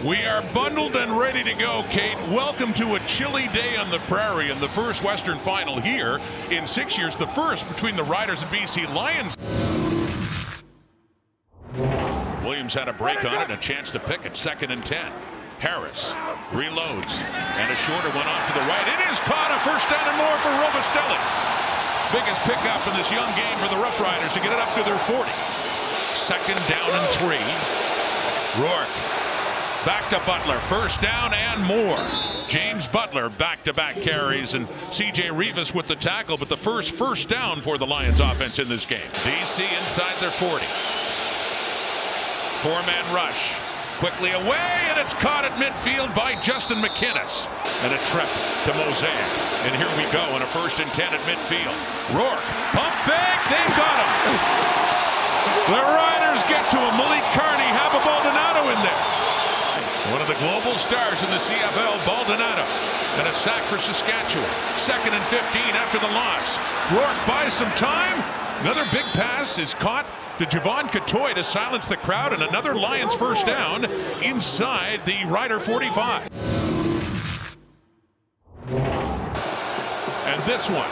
We are bundled and ready to go, Kate. Welcome to a chilly day on the prairie in the first Western final here in 6 years, the first between the Riders and BC Lions. Williams had a break on it and a chance to pick it, 2nd and 10. Harris reloads, and a shorter one off to the right. It is caught, a first down and more for Rourke. Biggest pickup in this young game for the Roughriders to get it up to their 40. 2nd down and 3. Rourke back to Butler, first down and more. James Butler back-to-back carries, and C.J. Rivas with the tackle, but the first down for the Lions offense in this game. BC inside their 40. 4-man rush. Quickly away, and it's caught at midfield by Justin McInnes. And a trip to Mosaic. And here we go on a 1st and 10 at midfield. Rourke, pump back, they've got him. The Riders get to him. Malik Carney, have a Baldonado in there. One of the global stars in the CFL, Baldonado. And a sack for Saskatchewan. 2nd and 15 after the loss. Rourke buys some time. Another big pass is caught to Javon Catoy to silence the crowd, and another Lions first down inside the Rider 45. And this one,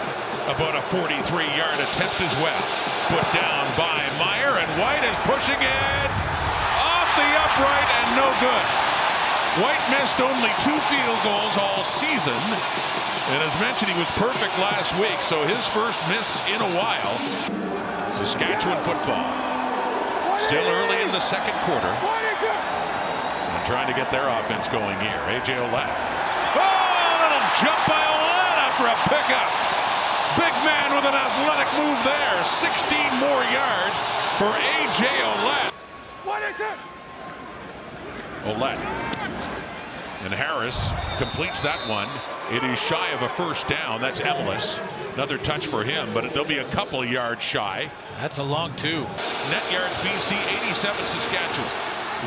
about a 43-yard attempt as well. Put down by Meyer, and White is pushing it off the upright and no good. White missed only 2 field goals all season. And as mentioned, he was perfect last week, so his first miss in a while. Saskatchewan football. Still early in the 2nd quarter. And trying to get their offense going here. A.J. Oulette. Oh, a little jump by Oulette after a pickup. Big man with an athletic move there. 16 more yards for A.J. Oulette. Oulette. And Harris completes that one. It is shy of a first down. That's Emelis. Another touch for him, but there'll be a couple of yards shy. That's a long 2. Net yards BC, 87 Saskatchewan.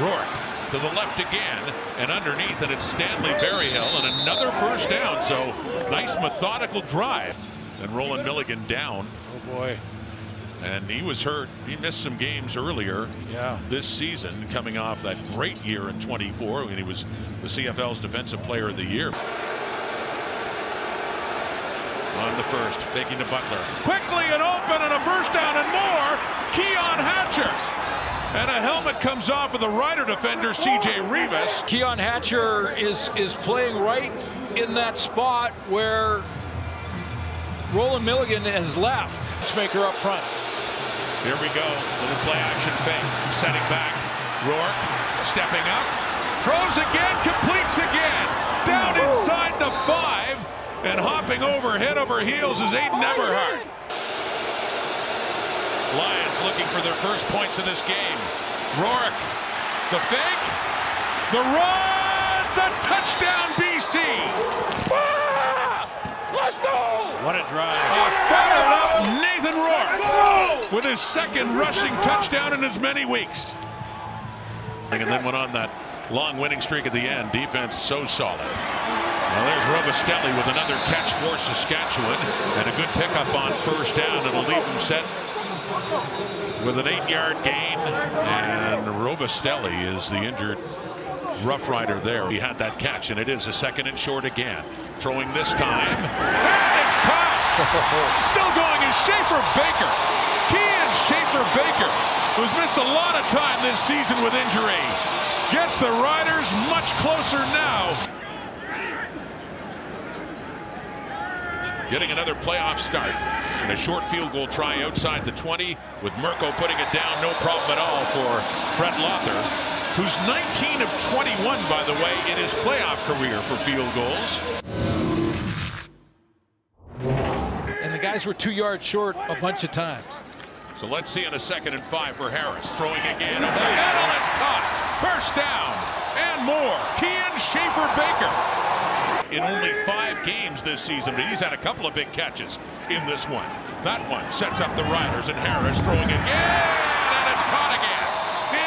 Rourke to the left again, and underneath it, it's Stanley Berryhill, and another first down. So nice methodical drive. And Roland Milligan down. Oh boy. And he was hurt. He missed some games earlier this season, coming off that great year in 24 when he was the CFL's Defensive Player of the Year. On the first, taking to Butler. Quickly and open, and a first down and more. Keon Hatcher. And a helmet comes off of the Rider defender, C.J. Rivas. Keon Hatcher is playing right in that spot where Roland Milligan has left. Maker up front. Here we go. Little play action fake. Setting back. Rourke stepping up. Throws again. Completes again. Down inside the 5. And hopping over head over heels is Aiden Eberhardt. Lions looking for their first points in this game. Rourke. The fake. The run. The touchdown BC. Let's go! What a drive. Fired up Nathan Rourke with his 2nd rushing touchdown in as many weeks. And then went on that long winning streak at the end. Defense so solid. Now there's Rourke with another catch for Saskatchewan. And a good pickup on first down. It'll leave him set with an 8-yard gain. And Rourke is the injured Rough Rider there. He had that catch, and it is a 2nd and short again. Throwing this time, and it's caught. Still going is Schaefer Baker. Kean Schaefer Baker, who's missed a lot of time this season with injury, gets the Riders much closer now. Getting another playoff start. And a short field goal try outside the 20 with Mirko putting it down. No problem at all for Brett Lothar, who's 19 of 21, by the way, in his playoff career for field goals. And the guys were 2 yards short a bunch of times. So let's see on a 2nd and 5 for Harris. Throwing again. Over the middle, it's caught. First down and more. Kean Schaefer Baker. In only 5 games this season, but he's had a couple of big catches in this one. That one sets up the Riders, and Harris throwing again, and it's caught again.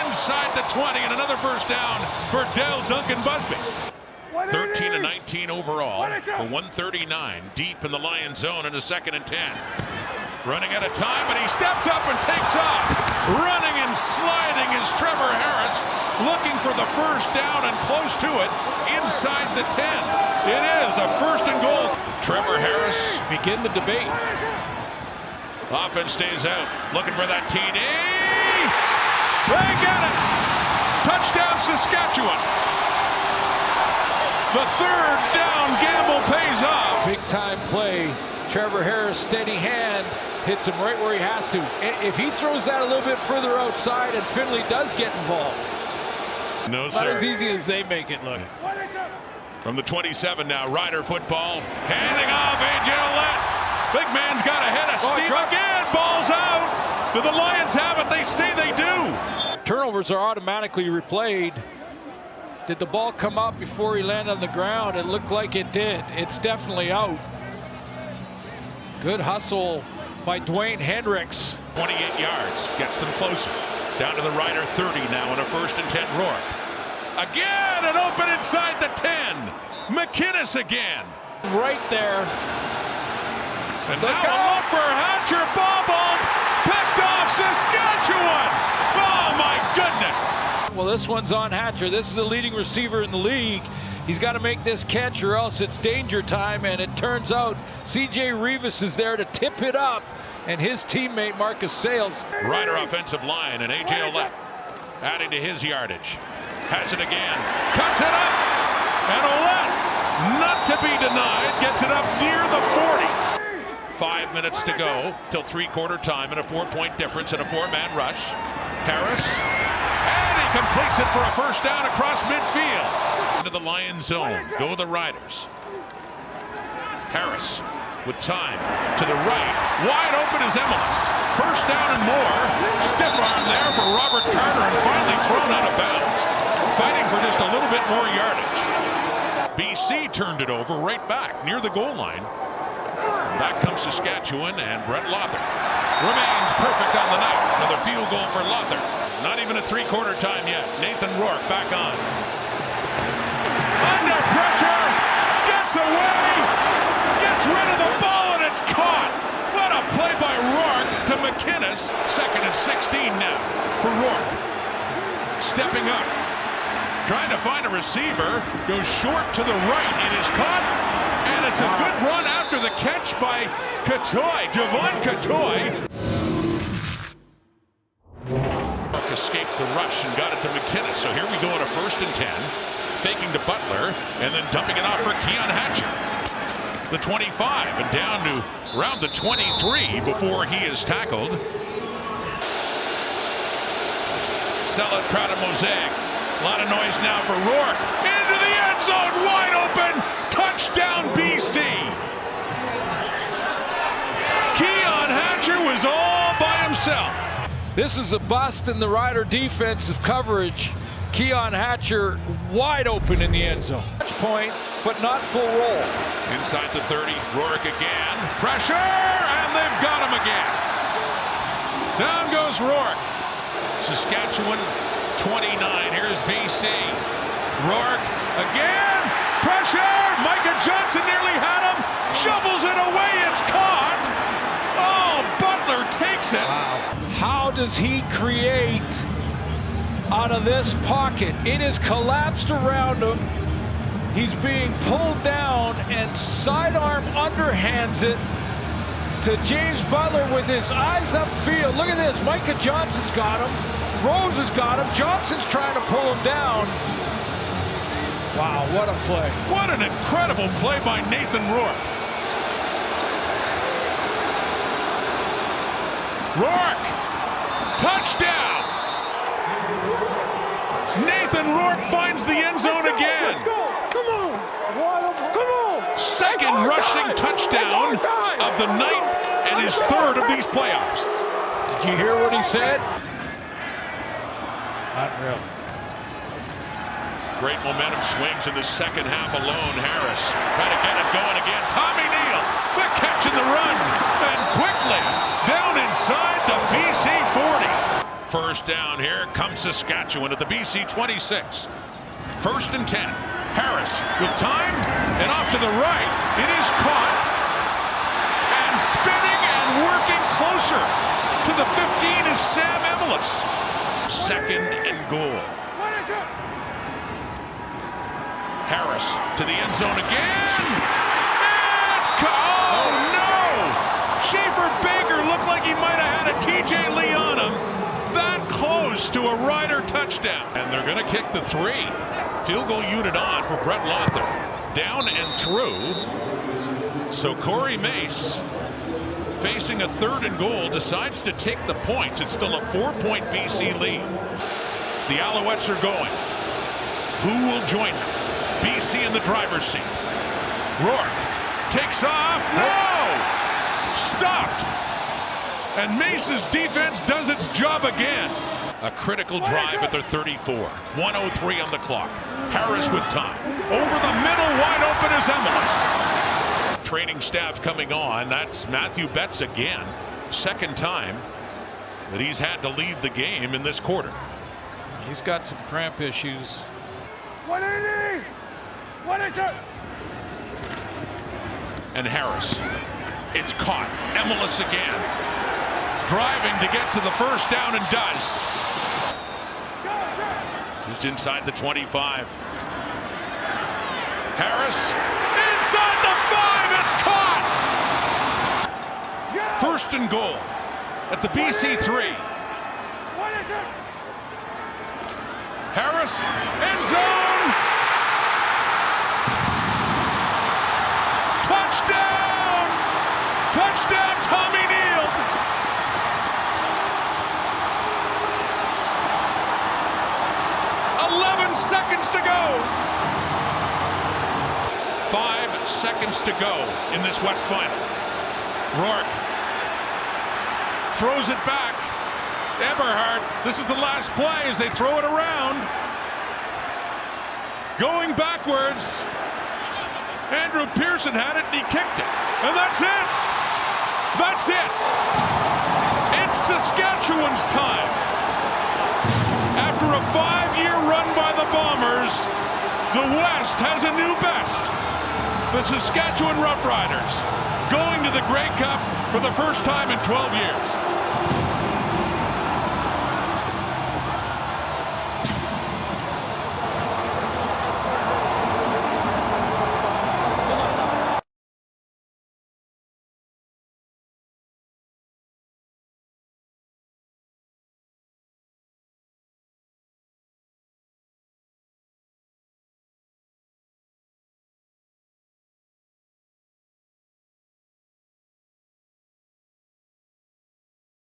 Inside the 20, and another first down for Dell Duncan Busby. 13 to 19 overall for 139 deep in the Lion zone in a 2nd and 10. Running out of time, but he steps up and takes off. Running and sliding is Trevor Harris. looking for the first down and close to it inside the 10. It is a first and goal. Trevor Harris. Begin the debate. Offense stays out, looking for that TD. They get it. Touchdown, Saskatchewan. The third down gamble pays off. Big time play. Trevor Harris, steady hand, hits him right where he has to. If he throws that a little bit further outside and Finley does get involved, no, not sir. as easy as they make it look. From the 27 now, Rider football, handing off A.J. Ouellette. Big man's got ahead of Steve again. Ball's out. Do the Lions have it? They say they do. Turnovers are automatically replayed. Did the ball come up before he landed on the ground? It looked like it did. It's definitely out. Good hustle by Dwayne Hendricks. 28 yards, gets them closer. Down to the Rider 30 now in a 1st and 10 Rourke. Again, and open inside the 10. McInnes again. Right there. And now a look for Hatcher. Ball picked off Saskatchewan. Oh, my goodness. Well, this one's on Hatcher. This is the leading receiver in the league. He's got to make this catch or else it's danger time. And it turns out C.J. Rivas is there to tip it up. And his teammate Marcus Sales. Rider offensive line and A.J. Ouellette adding to his yardage. Has it again. Cuts it up. And Ouellette, not to be denied, gets it up near the 40. 5 minutes to go till three-quarter time and a 4-point difference in a 4-man rush. Harris, and he completes it for a first down across midfield. Into the Lions zone. Go the Riders. Harris with time to the right. Wide open is Emilus. First down and more. Stiff arm there for Robert Carter and finally thrown out of bounds. Fighting for just a little bit more yardage. BC turned it over right back near the goal line. Back comes Saskatchewan and Brett Lothar. Remains perfect on the night. Another field goal for Lothar. Not even a three-quarter time yet. Nathan Rourke back on. Under pressure. Gets away. Gets rid of the ball and it's caught. What a play by Rourke to McInnes. 2nd and 16 now for Rourke. Stepping up. Trying to find a receiver. Goes short to the right. It is caught. And it's a good run after the catch by Catoy. Javon Catoy. Escaped the rush and got it to McInnes. So here we go on a 1st and 10. Faking to Butler and then dumping it off for Keon Hatcher. The 25 and down to around the 23 before he is tackled. Sellout crowd of Mosaic. A lot of noise now for Rourke. Into the end zone, wide open. Touchdown, BC. Keon Hatcher was all by himself. This is a bust in the Rider defensive coverage. Keon Hatcher wide open in the end zone. Touch point, but not full roll. Inside the 30, Rourke again. Pressure, and they've got him again. Down goes Rourke. Saskatchewan 29. Here's BC. Rourke again. Pressure. Micah Johnson nearly had him. Shovels it away. It's caught. Oh, Butler takes it. Wow. How does he create out of this pocket? It is collapsed around him. He's being pulled down and sidearm underhands it to James Butler with his eyes upfield. Look at this. Micah Johnson's got him. Rose has got him. Johnson's trying to pull him down. Wow, what a play. What an incredible play by Nathan Rourke. Rourke, touchdown. Nathan Rourke finds the end zone again. Let's go. Come on. Come on. Second rushing touchdown of the night and his 3rd of these playoffs. Did you hear what he said? Unreal. Great momentum swings in the second half alone. Harris trying to get it going again. Tommy Nield, the catch and the run. And quickly down inside the BC 40. First down here comes Saskatchewan at the BC 26. 1st and 10. Harris with time and off to the right. It is caught. And spinning and working closer to the 15 is Sam Emilus. 2nd and goal. Harris to the end zone again. Oh no! Schaefer Baker looked like he might have had a TJ Lee on him. That close to a Rider touchdown. And they're going to kick the 3. Field goal unit on for Brett Lother. Down and through. So Corey Mace, facing a 3rd and goal, decides to take the points. It's still a 4-point BC lead. The Alouettes are going. Who will join them? BC in the driver's seat. Rourke takes off. No! Stopped. And Mace's defense does its job again. A critical drive at their 34. 1:03 on the clock. Harris with time. Over the middle, wide open is Emilus. Training staff coming on. That's Matthew Betts again. 2nd time that he's had to leave the game in this quarter. He's got some cramp issues. What is it? What is it? And Harris. It's caught. Emilus again. Driving to get to the first down and does. Just inside the 25. Harris inside the 5. It's caught. 1st and goal at the BC 3. Harris end zone. Touchdown! Touchdown, Tommy Nield. Seconds to go. 5 seconds to go in this West Final. Rourke throws it back. Eberhardt, this is the last play as they throw it around. Going backwards. Andrew Pearson had it and he kicked it. And that's it. That's it. It's Saskatchewan's time. After a 5-year run by the Bombers, the West has a new best. The Saskatchewan Roughriders going to the Grey Cup for the first time in 12 years.